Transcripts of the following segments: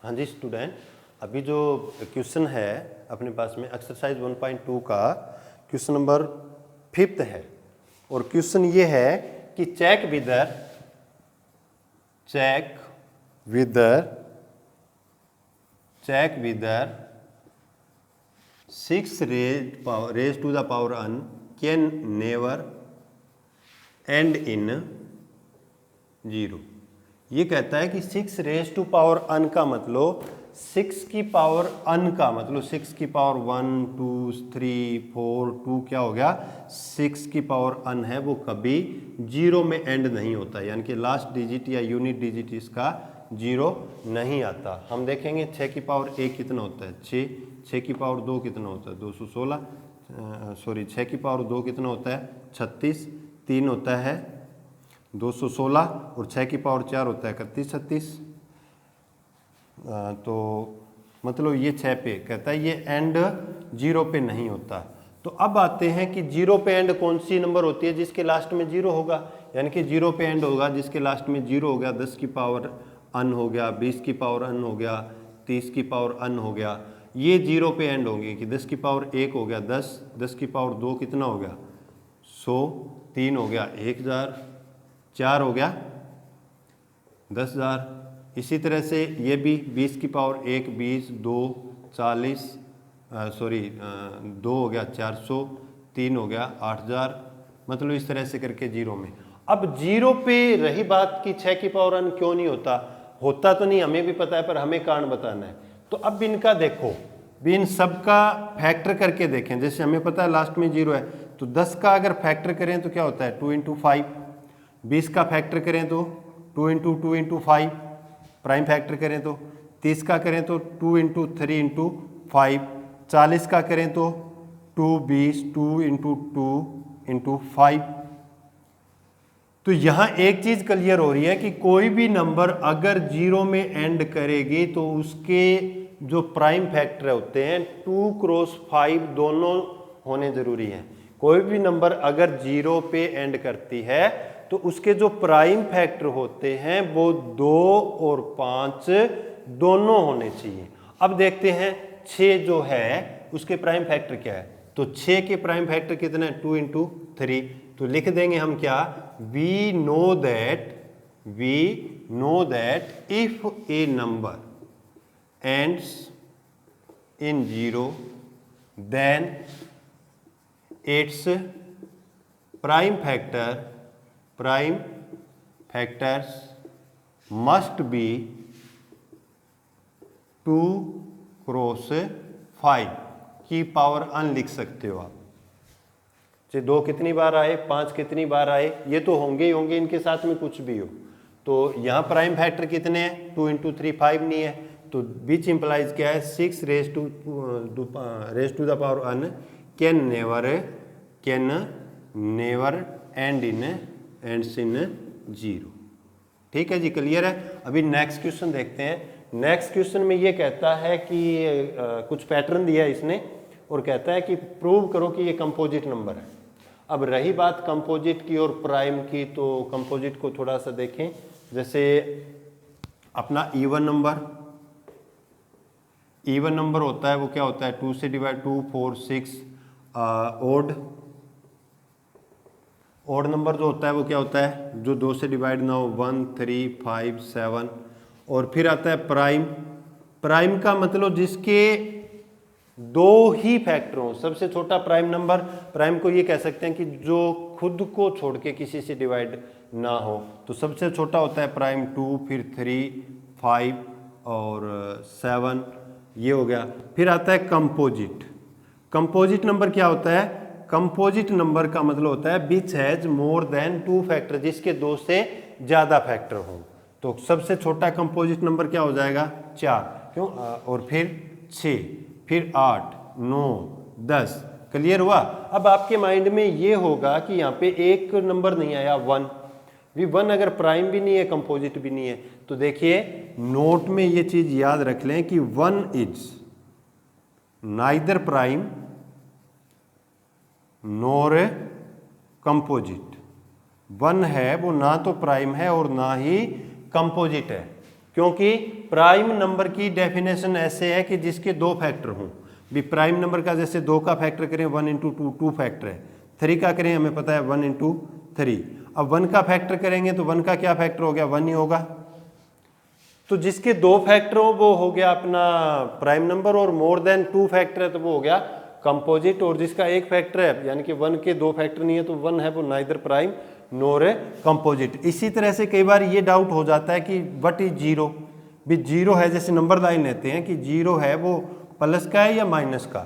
हाँ जी स्टूडेंट, अभी जो क्वेश्चन है अपने पास में एक्सरसाइज 1.2 का क्वेश्चन नंबर 5 है और क्वेश्चन ये है कि check विदर 6 raised to the power n can never end in 0। ये कहता है कि 6 रेज टू पावर n का मतलब 6 की पावर n का मतलब 6 की पावर 1 2 3 4 2 क्या हो गया 6 की पावर n है वो कभी 0 में एंड नहीं होता, यानी कि लास्ट डिजिट या यूनिट डिजिट इसका 0 नहीं आता। हम देखेंगे 6 की पावर 1 कितना होता है 6 की पावर 2 कितना होता है 216 सॉरी 6 की पावर 2 कितना होता है 36, 3 होता है 216 और 6 की पावर 4 होता है 31 36। तो मतलब ये 6 पे कहता है ये एंड 0 पे नहीं होता। तो अब आते हैं कि 0 पे एंड कौन सी नंबर होती है जिसके लास्ट में 0 होगा, यानी कि 0 पे एंड होगा जिसके लास्ट में 0 हो गया। 10 की पावर n हो गया, 20 की पावर n हो गया, 30 की पावर n हो गया, ये 0 पे एंड होंगे कि 10 की पावर 1 हो गया 10 की पावर 2 कितना हो गया 100, 3 हो गया 1000, 4 हो गया 10,000। इसी तरह से ये भी 20 की पावर 1 20, 2 40 सॉरी 2 हो गया 400, 3 हो गया 8000, मतलब इस तरह से करके 0 में। अब 0 पे रही बात कि 6 की पावर n क्यों नहीं होता, होता तो नहीं हमें भी पता है पर हमें कारण बताना है। तो अब इनका देखो भी इन सब का फैक्टर करके देखें, जैसे हमें पता है लास्ट में 0 है तो 10 का अगर फैक्टर करें तो क्या होता है 2 × 5, 20 का फैक्टर करें तो 2 × 2 × 5, प्राइम फैक्टर करें तो 30 का करें तो 2 × 3 × 5, 40 का करें तो 2 20, 2 × 2 × 5। तो यहां एक चीज क्लियर हो रही है कि कोई भी नंबर अगर 0 में एंड करेगी तो उसके जो प्राइम फैक्टर होते हैं 2 × 5 दोनों होने जरूरी हैं। कोई भी नंबर अगर 0 पे एंड करती है तो उसके जो प्राइम फैक्टर होते हैं वो 2 और 5 दोनों होने चाहिए। अब देखते हैं 6 जो है उसके प्राइम फैक्टर क्या है, तो 6 के प्राइम फैक्टर कितने हैं 2 × 3, तो लिख देंगे हम क्या we know that if a number ends in 0 then its prime factors must be 2 × 5 की पावर n लिख सकते हो आप। चाहे 2 कितनी बार आए 5 कितनी बार आए ये तो होंगे ही होंगे, इनके साथ में कुछ भी हो। तो यहाँ प्राइम फैक्टर कितने हैं 2 × 3 5 नहीं है, तो विच इंप्लाइज क्या है 6 raise to the power n can never ends in 0। ठीक है जी, क्लियर है। अभी नेक्स्ट क्वेश्चन देखते हैं। नेक्स्ट क्वेश्चन में ये कहता है कि कुछ पैटर्न दिया है इसने और कहता है कि प्रूव करो कि ये कंपोजिट नंबर है। अब रही बात कंपोजिट की और प्राइम की, तो कंपोजिट को थोड़ा सा देखें। जैसे अपना इवन नंबर होता है वो क्या होता है 2 से डिवाइड 2 4 6। ओड नंबर जो होता है वो क्या होता है जो 2 से डिवाइड ना हो 1 3 5 7। और फिर आता है प्राइम का मतलब जिसके 2 ही फैक्टर हो। सबसे छोटा प्राइम नंबर, प्राइम को ये कह सकते हैं कि जो खुद को छोड़ के किसी से डिवाइड ना हो, तो सबसे छोटा होता है प्राइम 2, फिर 3 5 और 7, ये हो गया। फिर आता है कंपोजिट नंबर क्या होता है, कंपोजिट नंबर का मतलब होता है which has more than 2 factor, जिसके 2 से ज्यादा फैक्टर हो। तो सबसे छोटा कंपोजिट नंबर क्या हो जाएगा 4, क्यों, और फिर 6, फिर 8 9 10। क्लियर हुआ। अब आपके माइंड में ये होगा कि यहाँ पे एक नंबर नहीं आया 1 भी, 1 अगर प्राइम भी नहीं है कंपोजिट भी नहीं है, तो देखिए नोट में ये चीज याद रख लें कि 1 is neither prime NOR composite. 1 है वो ना तो प्राइम है और ना ही कंपोजिट है, क्योंकि प्राइम नंबर की डेफिनेशन ऐसे है कि जिसके 2 फैक्टर हों। भी प्राइम नंबर का जैसे 2 का फैक्टर करें 1 इंटू 2, 2 फैक्टर है। 3 का करें हमें पता है 1 इंटू 3। अब 1 का फैक्टर करेंगे तो 1 का क्या फैक्टर हो गया, 1 ही होगा। तो जिसके 2 फैक्टर हो वो हो गया अपना प्राइम नंबर, और मोर देन 2 फैक्टर है तो वो हो गया कंपोजिट। और जिसका 1 फैक्टर है यानी कि 1 के 2 फैक्टर नहीं है तो 1 है वो नाइदर प्राइम नोर कंपोजिट। इसी तरह से कई बार ये डाउट हो जाता है कि व्हाट इज जीरो। भी जीरो है, जैसे नंबर लाइन लेते हैं कि जीरो है वो प्लस का है या माइनस का।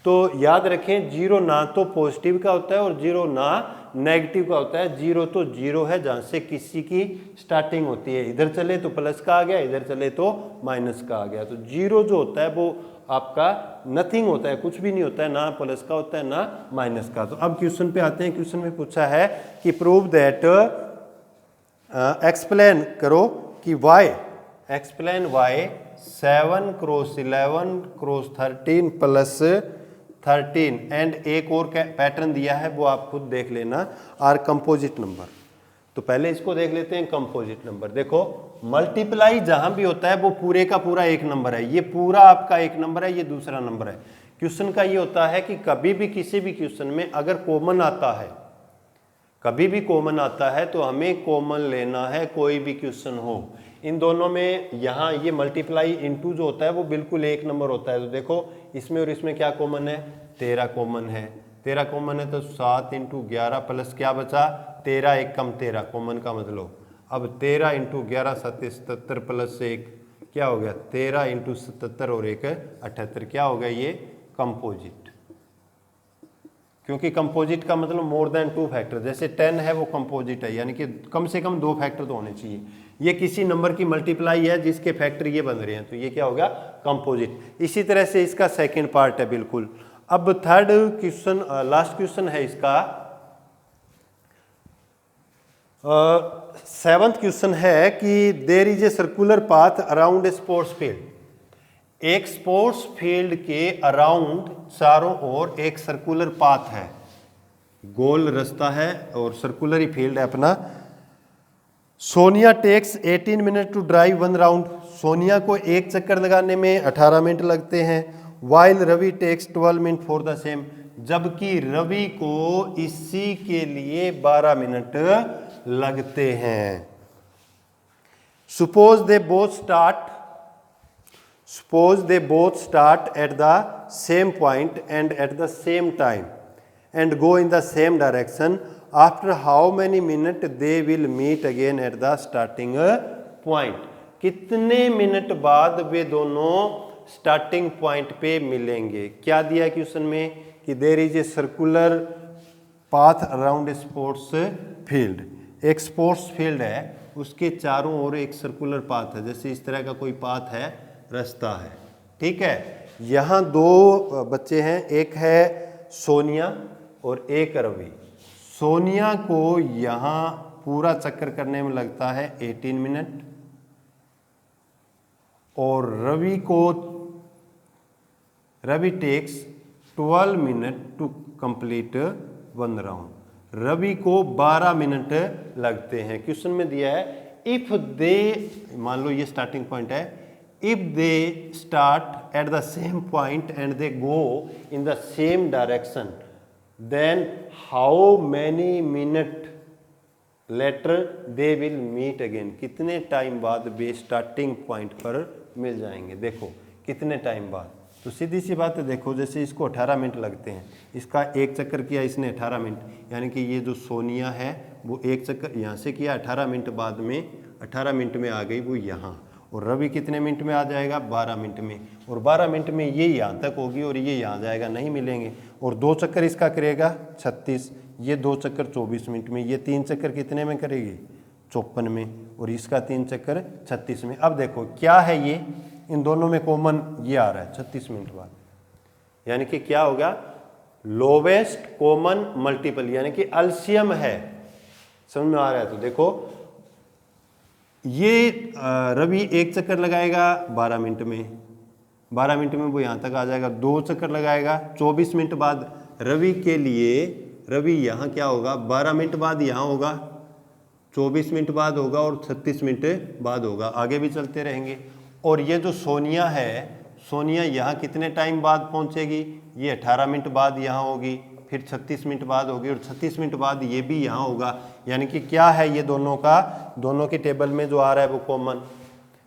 तो याद रखें जीरो ना तो पॉजिटिव का होता है और जीरो ना नेगेटिव का होता है। जीरो तो जीरो है जहां से किसी की स्टार्टिंग होती है, इधर चले तो प्लस का आ गया, इधर चले तो माइनस का आ गया। तो जीरो जो होता है वो आपका नथिंग होता है, कुछ भी नहीं होता है, ना प्लस का होता है ना माइनस का। तो अब क्वेश्चन पे आते हैं। क्वेश्चन में पूछा है कि प्रूव दैट, एक्सप्लेन करो कि why, explain why 7 cross 11 cross 13 plus 13 and एक और पैटर्न दिया है वो आप खुद देख लेना, आर कंपोजिट नंबर। तो पहले इसको देख लेते हैं कंपोजिट नंबर। देखो मल्टीप्लाई जहां भी होता है वो पूरे का पूरा एक नंबर है। ये पूरा आपका एक नंबर है, ये दूसरा नंबर है। क्वेश्चन का ये होता है कि कभी भी किसी भी क्वेश्चन में अगर कॉमन आता है, कभी भी कॉमन आता है तो हमें कॉमन लेना है, कोई भी क्वेश्चन हो। इन दोनों में यहाँ ये मल्टीप्लाई इनटू जो होता है वो बिल्कुल एक नंबर होता है। तो देखो इसमें और इसमें क्या कॉमन है, 13 कॉमन है। 13 कॉमन है तो 7 इंटू 11 प्लस क्या बचा 13, एक कम 13 कॉमन का मतलब। अब 13 इंटू 11 77 प्लस 1 क्या हो गया 13 इंटू 77 और 1 78, क्या हो गया ये कंपोजिट। क्योंकि कंपोजिट का मतलब मोर देन 2 फैक्टर, जैसे 10 है वो कंपोजिट है, यानी कि कम से कम 2 फैक्टर तो होने चाहिए। ये किसी नंबर की मल्टीप्लाई है जिसके फैक्टर ये बन रहे हैं, तो ये क्या होगा कंपोजिट। इसी तरह से इसका सेकंड पार्ट है बिल्कुल। अब थर्ड क्वेश्चन, लास्ट क्वेश्चन है इसका, 7th क्वेश्चन है कि there is a circular path around a sports field. एक स्पोर्ट्स फील्ड के अराउंड चारों ओर एक सर्कुलर पाथ है, गोल रास्ता है और सर्कुलर ही फील्ड है अपना। Sonia takes 18 minute to drive 1 round. Sonia को एक चक्कर लगाने में 18 मिनट लगते हैं। While Ravi takes 12 minute for the same, जबकि रवि को इसी के लिए 12 मिनट लगते हैं। Suppose they both start at the same point and at the same time and go in the same direction. After how many minutes they will meet again at the starting point? कितने minute बाद वे दोनों starting point पे मिलेंगे। क्या दिया है question में कि there is a circular path around a sports field. एक स्पोर्ट्स फील्ड है, उसके चारों ओर एक सर्कुलर पाथ है, जैसे इस तरह का कोई पाथ है, रास्ता है, ठीक है। यहाँ 2 बच्चे हैं, एक है सोनिया और एक रवि। सोनिया को यहाँ पूरा चक्कर करने में लगता है 18 मिनट और Ravi takes 12 minute to complete 1 round. Ravi को 12 मिनट लगते हैं। क्वेश्चन में दिया है इफ दे, मान लो ये स्टार्टिंग पॉइंट है, if they start at the same point and they go in the same direction then how many minute later they will meet again. कितने टाइम बाद वे स्टार्टिंग पॉइंट पर मिल जाएंगे। देखो कितने टाइम बाद, तो सीधी सी बात है। देखो जैसे इसको 18 मिनट लगते हैं, इसका एक चक्कर किया इसने 18 मिनट, यानी कि ये जो सोनिया है वो एक चक्कर यहाँ से किया 18 मिनट बाद में, 18 मिनट में आ गई वो यहाँ। और रवि कितने मिनट में आ जाएगा 12 मिनट में, और 12 मिनट में ये यहाँ तक होगी और ये यहाँ जाएगा, नहीं मिलेंगे। और 2 चक्कर इसका करेगा 36, ये 2 चक्कर 24 मिनट में, ये 3 चक्कर कितने में करेगी 54 में, और इसका 3 चक्कर 36 में। अब देखो क्या है ये, इन दोनों में कॉमन ये आ रहा है 36 मिनट बाद, यानी कि क्या होगा लोवेस्ट कॉमन मल्टीपल, यानी कि एलसीएम है। समझ में आ रहा है? तो देखो ये रवि एक चक्कर लगाएगा 12 मिनट में, 12 मिनट में वो यहाँ तक आ जाएगा। 2 चक्कर लगाएगा 24 मिनट बाद रवि के लिए, रवि यहाँ क्या होगा 12 मिनट बाद यहाँ होगा, 24 मिनट बाद होगा और 36 मिनट बाद होगा, आगे भी चलते रहेंगे। और ये जो सोनिया है, सोनिया यहाँ कितने टाइम बाद पहुँचेगी, ये 18 मिनट बाद यहाँ होगी, फिर 36 मिनट बाद होगी और 36 मिनट बाद ये भी यहाँ होगा। यानी कि क्या है ये दोनों का, दोनों की टेबल में जो आ रहा है वो कॉमन,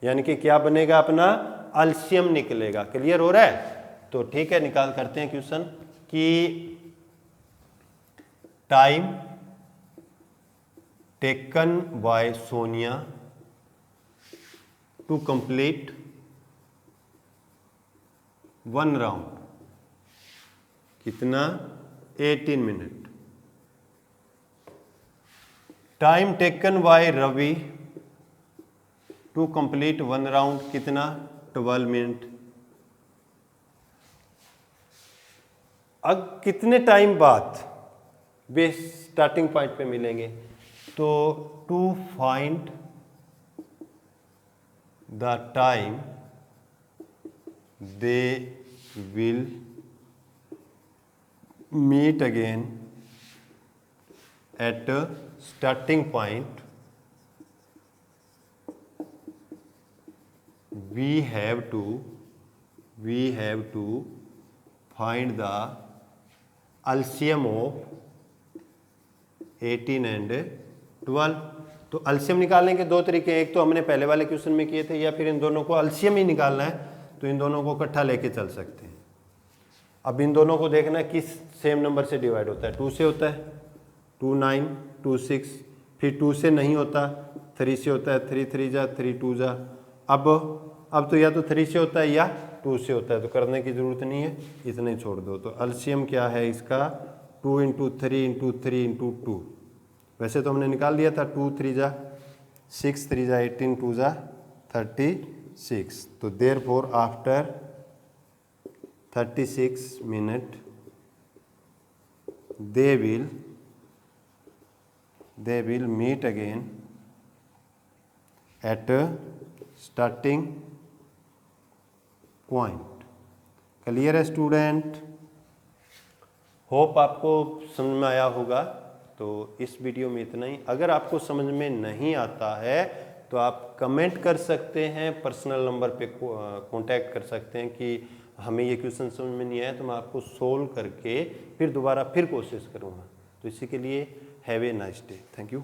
यानी कि क्या बनेगा अपना अल्शियम निकलेगा। क्लियर हो रहा है? तो ठीक है, निकाल करते हैं क्वेश्चन कि time taken by Sonia to complete 1 round, कितना, 18 मिनट। Time taken by Ravi to complete 1 round, कितना, 12 मिनट। अब कितने टाइम बाद वे स्टार्टिंग पॉइंट पे मिलेंगे, तो to find the time they will meet again at starting point, we have to find the LCM of 18 and 12। तो अल्शियम निकालने के दो तरीके हैं, एक तो हमने पहले वाले क्वेश्चन में किए थे, या फिर इन दोनों को अल्शियम ही निकालना है तो इन दोनों को इकट्ठा लेके चल सकते हैं। अब इन दोनों को देखना है किस सेम नंबर से डिवाइड होता है, 2 से होता है, 2 9 2 6, फिर 2 से नहीं होता, 3 से होता है, 3 3 जा 3 2 जा। अब तो या तो 3 से होता है या 2 से होता है, तो करने की ज़रूरत नहीं है, इतना ही छोड़ दो। तो अल्शियम क्या है इसका, 2 × 3 × 3 × 2। वैसे तो हमने निकाल दिया था, 2 3 जा 6, 3 जा 18, 2 जा 36। तो therefore after 36 minute they will meet again at a starting point। Clear है स्टूडेंट? होप आपको समझ में आया होगा। तो इस वीडियो में इतना ही। अगर आपको समझ में नहीं आता है तो आप कमेंट कर सकते हैं, पर्सनल नंबर पे कांटेक्ट कर सकते हैं कि हमें ये क्वेश्चन समझ में नहीं आया, तो मैं आपको सोल्व करके फिर दोबारा कोशिश करूँगा। तो इसी के लिए have a nice day, thank you.